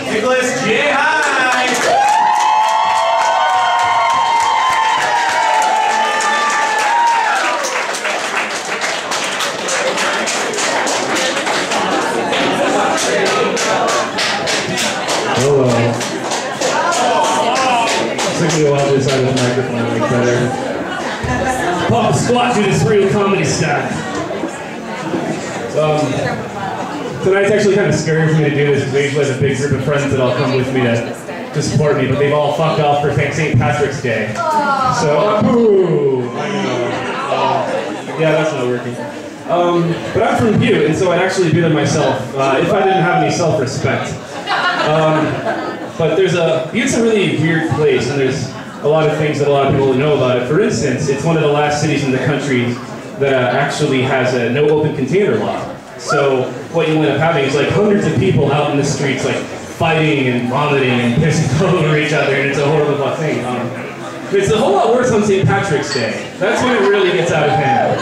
Nicholaus J.Hyde. Hello. It's like we all decide the microphone like better. Pop squat to this real comedy style. Tonight's actually kind of scary for me to do this because I usually have a big group of friends that all come with me to support me, but they've all fucked off for St. Patrick's Day. So, boo! I know. Yeah, that's not working. But I'm from Butte, and so I'd actually do it myself if I didn't have any self-respect. But Butte's a really weird place, and there's a lot of things that a lot of people know about it. For instance, it's one of the last cities in the country that actually has a no open container law. So what you end up having is like hundreds of people out in the streets like fighting and vomiting and pissing all over each other, and it's a horrible thing. It's a whole lot worse on St. Patrick's Day. That's when it really gets out of hand.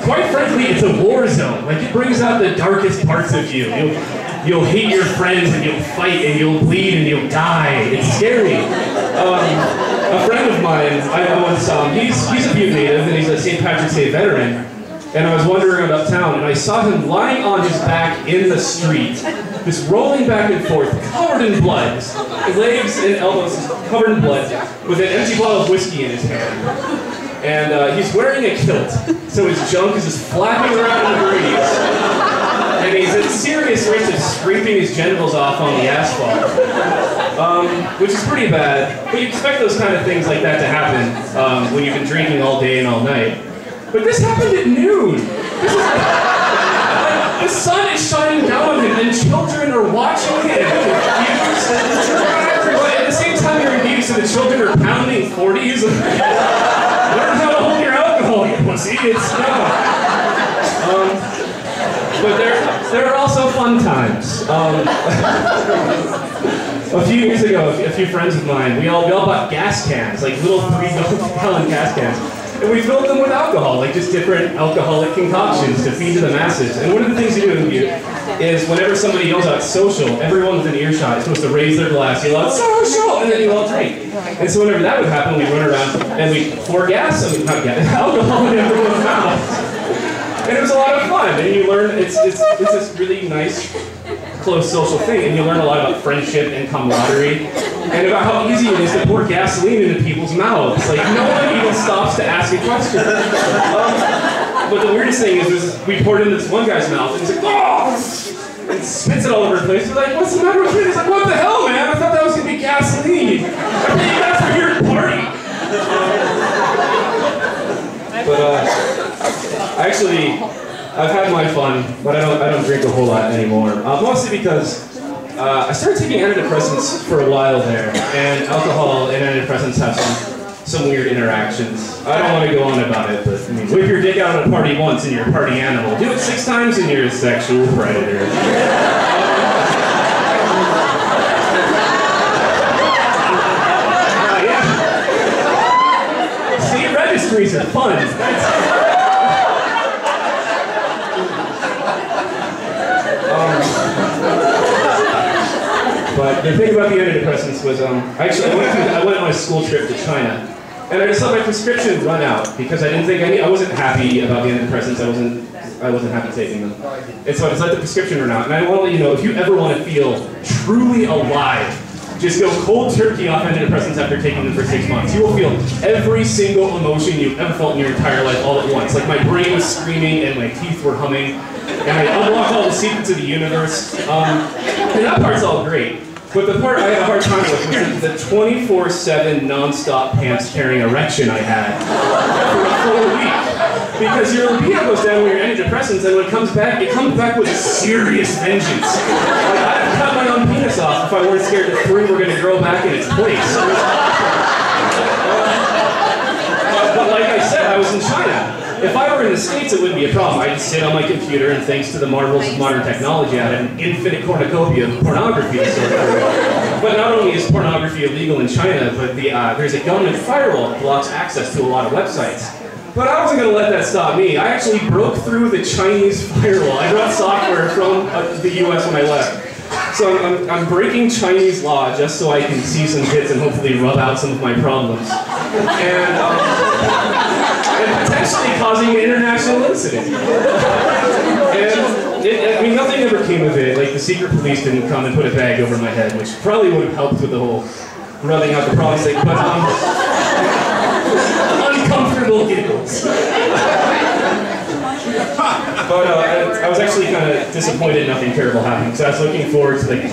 Quite frankly, it's a war zone. Like, it brings out the darkest parts of you. You'll hate your friends, and you'll fight, and you'll bleed, and you'll die. It's scary. A friend of mine, I once he's a Butte native, and he's a St. Patrick's Day veteran. And I was wandering around uptown, and I saw him lying on his back in the street, just rolling back and forth, covered in blood. His legs and elbows covered in blood, with an empty bottle of whiskey in his hand. And he's wearing a kilt, so his junk is just flapping around in the breeze. And he's at serious risk of scraping his genitals off on the asphalt. Which is pretty bad, but you expect those kind of things like that to happen when you've been drinking all day and all night. But this happened at noon. The sun is shining down on him, and children are watching him. At the same time you're engaged, so the children are pounding 40s. Learn how to hold your alcohol, you pussy. But there are also fun times. A few years ago, a few friends of mine, we all bought gas cans, like little 3-gallon gas cans. And we filled them with alcohol, like just different alcoholic concoctions to feed to the masses. And one of the things you do in Butte is whenever somebody yells out social, everyone within earshot is supposed to raise their glass, yell out social, and then you all drink. And so whenever that would happen, we'd run around and we'd pour alcohol in everyone's mouth. And it was a lot of fun. And you learn, it's this really nice, close social thing, and you learn a lot about friendship and camaraderie, and about how easy it is to pour gasoline into people's mouths. Like, no one even stops to ask a question. But the weirdest thing is we poured it into this one guy's mouth, and he's like, oh! And spits it all over the place. We're like, what's the matter with you? He's like, what the hell, man? I thought that was going to be gasoline. I paid you guys for here to party. I've had my fun, but I don't drink a whole lot anymore. Mostly because I started taking antidepressants for a while there, and alcohol and antidepressants have some weird interactions. I don't want to go on about it, but I mean, whip your dick out at a party once and you're a party animal. Do it 6 times and you're a sexual predator. State registries are fun. But the thing about the antidepressants was, I went on a school trip to China, and I just let my prescription run out because I wasn't happy about the antidepressants. I wasn't happy taking them, and so I just let the prescription run out. And I want to let you know, if you ever want to feel truly alive, just go cold turkey off antidepressants after taking them for 6 months. You will feel every single emotion you've ever felt in your entire life all at once. Like, my brain was screaming and my teeth were humming, and I unlocked all the secrets of the universe. And that part's all great. But the part I had a hard time with was the 24/7 non-stop pants-tearing erection I had for a full week. Because your libido goes down with your antidepressants, and when it comes back with a serious vengeance. Like, I'd cut my own penis off if I weren't scared that 3 were going to grow back in its place. But like I said, I was in China. If I were in the States, it wouldn't be a problem. I'd just sit on my computer, and thanks to the marvels of modern technology, I had an infinite cornucopia of pornography to sort through. But not only is pornography illegal in China, but there's a government firewall that blocks access to a lot of websites. But I wasn't going to let that stop me. I actually broke through the Chinese firewall. I brought software from the US when I left. So I'm breaking Chinese law just so I can see some hits and hopefully rub out some of my problems. And potentially causing an international incident. And I mean, nothing ever came of it. Like, the secret police didn't come and put a bag over my head, which probably would have helped with the whole rubbing out the problems thing. But uncomfortable giggles. But I was actually kind of disappointed nothing terrible happened, because I was looking forward to like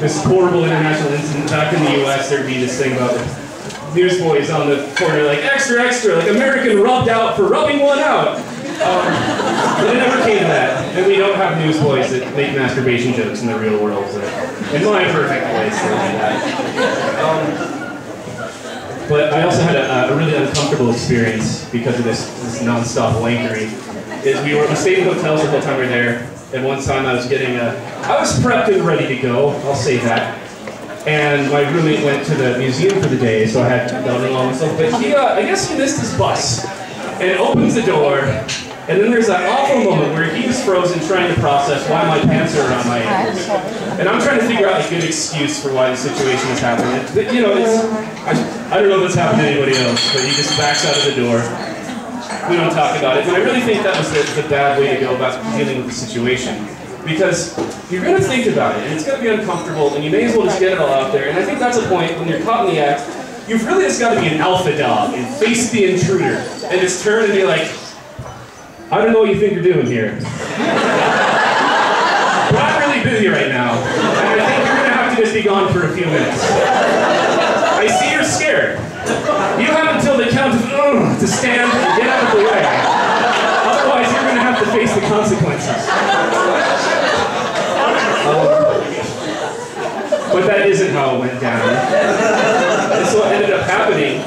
this horrible international incident. Back in the U.S., there'd be this thing about the newsboys on the corner, like, extra, extra, like, American rubbed out for rubbing one out. But it never came to that. And we don't have newsboys that make masturbation jokes in the real world. So in my perfect place, they do that. But I also had a really uncomfortable experience because of this non-stop wankery. We stayed in hotels the whole time we were there, and one time I was prepped and ready to go, I'll say that. And my roommate went to the museum for the day, so I had gone along with him. But I guess he missed his bus, and opens the door, and then there's that awful moment where he's frozen trying to process why my pants are around my ankles. And I'm trying to figure out a good excuse for why the situation is happening. You know, I don't know if it's happened to anybody else, but he just backs out of the door. We don't talk about it, but I really think that was the bad way to go about dealing with the situation. Because you're going to think about it, and it's going to be uncomfortable, and you may as well just get it all out there. And I think that's a point when you're caught in the act, you've really just got to be an alpha dog and face the intruder, and just turn and be like, I don't know what you think you're doing here. But I'm really busy right now, and I think you're going to have to just be gone for a few minutes. I see you're scared. You have until the count of to stand and get out of the way. Otherwise, you're going to have to face the consequences. But that isn't how it went down. And so what ended up happening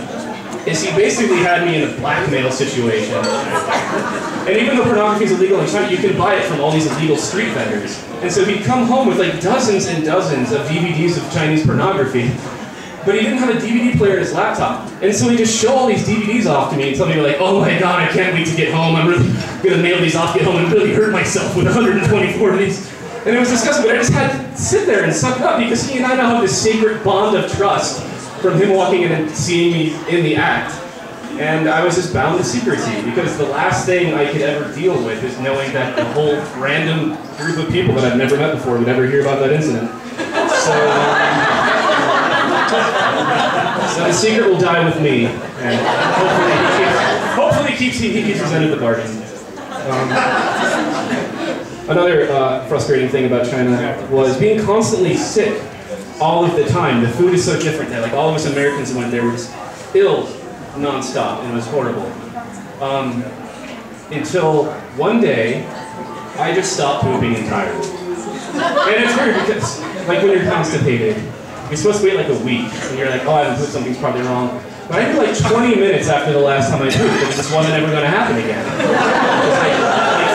is he basically had me in a blackmail situation. And even though pornography is illegal in China, you can buy it from all these illegal street vendors. And so he'd come home with like dozens and dozens of DVDs of Chinese pornography. But he didn't have a DVD player in his laptop. And so he'd just show all these DVDs off to me and tell me like, oh my god, I can't wait to get home. I'm really going to mail these off, get home, and really hurt myself with 124 of these. And it was disgusting, but I just had to sit there and suck it up because he and I now have this sacred bond of trust from him walking in and seeing me in the act. And I was just bound to secrecy because the last thing I could ever deal with is knowing that a whole random group of people that I've never met before would ever hear about that incident. So the secret will die with me, and hopefully he keeps his end of the bargain. Another frustrating thing about China was being constantly sick all of the time. The food is so different there. Like, all of us Americans who went there were just ill non-stop, and it was horrible. Until one day, I just stopped pooping entirely. And it's weird because, like, when you're constipated, you're supposed to wait like a week, and you're like, oh, I haven't pooped, something's probably wrong. But I knew like 20 minutes after the last time I pooped that this wasn't ever going to happen again. It was like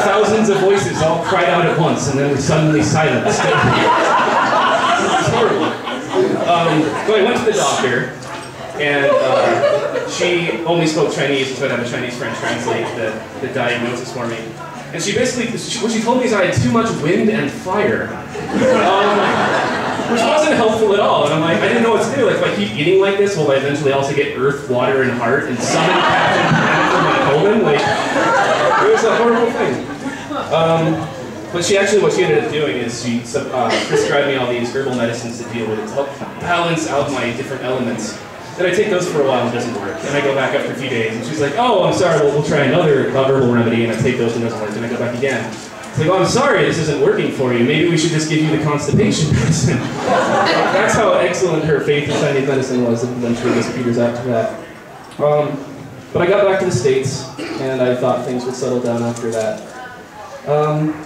thousands of voices all cried out at once, and then were suddenly silenced. It was horrible. So I went to the doctor, and she only spoke Chinese, so I'd have a Chinese friend translate the diagnosis for me. And she basically, what she told me is I had too much wind and fire. Which wasn't helpful at all. And I'm like, I didn't know what to do. Like, if I keep eating like this, will I eventually also get earth, water, and heart, and summon Captain Planet from my colon? Like, it was a horrible thing. But what she ended up doing is she prescribed me all these herbal medicines to deal with it, to help balance out my different elements. Then I take those for a while and it doesn't work. And I go back after a few days, and she's like, oh, I'm sorry, we'll try another herbal remedy, and I take those and it doesn't work, and I go back again. It's like, oh, I'm sorry, this isn't working for you. Maybe we should just give you the constipation medicine. That's how excellent her faith in Chinese medicine was, and eventually just peters after that. But I got back to the States, and I thought things would settle down after that.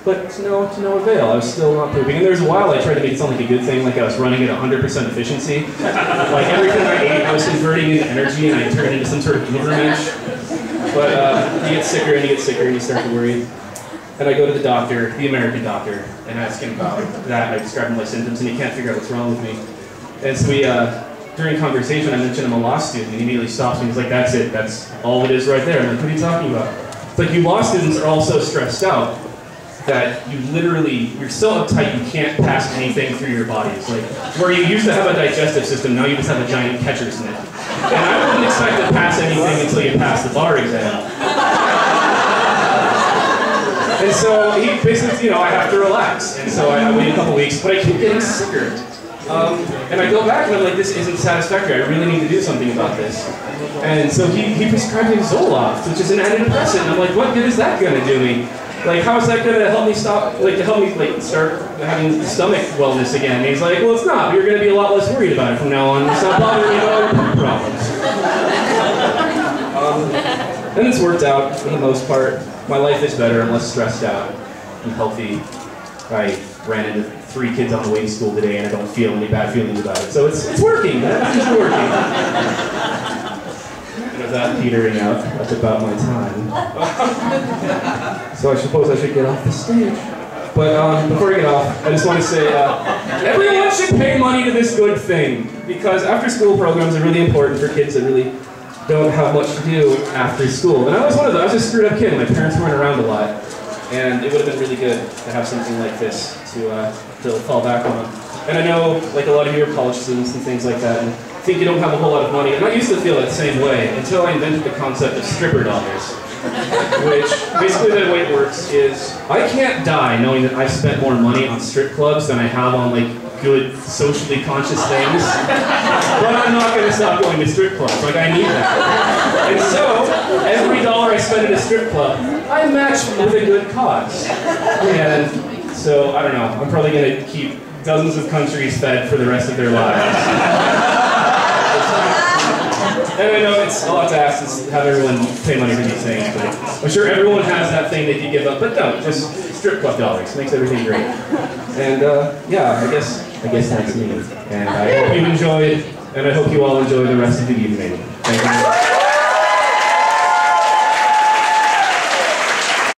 But to no avail. I was still not pooping. And there was a while I tried to make it sound like a good thing, like I was running at 100% efficiency. Like everything I ate, I was converting into energy, and I turned into some sort of ubermensch. But you get sicker and you get sicker, and you start to worry. And I go to the doctor, the American doctor, and ask him about that. I describe him my symptoms, and he can't figure out what's wrong with me. And so during conversation, I mentioned I'm a law student, and he immediately stops me. He's like, that's it, that's all it is right there. I'm like, what are you talking about? It's like, you law students are all so stressed out that you're so uptight you can't pass anything through your bodies. Like, where you used to have a digestive system, now you just have a giant catcher's mitt. And I wouldn't expect to pass anything until you pass the bar exam. And so he basically, I have to relax. And so I wait a couple weeks, but I keep getting sicker. And I go back and I'm like, this isn't satisfactory. I really need to do something about this. And so he prescribed me Zoloft, which is an antidepressant. And I'm like, what good is that going to do me? Like, how is that going to help me start having stomach wellness again? And he's like, well, it's not. You're going to be a lot less worried about it from now on. Stop bothering me about your poop problems. And it's worked out for the most part. My life is better. I'm less stressed out. I'm healthy. I ran into 3 kids on the way to school today, and I don't feel any bad feelings about it. So it's working. It's working. And with that petering out, that's about my time. So I suppose I should get off the stage. But before I get off, I just want to say, everyone should pay money to this good thing, because after-school programs are really important for kids that really don't have much to do after school. And I was one of those. I was a screwed-up kid. My parents weren't around a lot, and it would have been really good to have something like this to fall back on. And I know, like, a lot of you are college students and things like that, and think you don't have a whole lot of money. And I used to feel that same way until I invented the concept of stripper dollars. Which, basically the way it works is, I can't die knowing that I've spent more money on strip clubs than I have on, like, good, socially conscious things. But I'm not going to stop going to strip clubs. Like, I need that. And so, every dollar I spend at a strip club, I match with a good cause. And so, I don't know, I'm probably going to keep dozens of countries fed for the rest of their lives. And I know it's a lot to ask to have everyone pay money for these things, but I'm sure everyone has that thing they could give up, but don't, just strip club dollars. Makes everything great. And yeah, I guess that's me. And I hope you enjoyed, and I hope you all enjoy the rest of the evening. Thank you.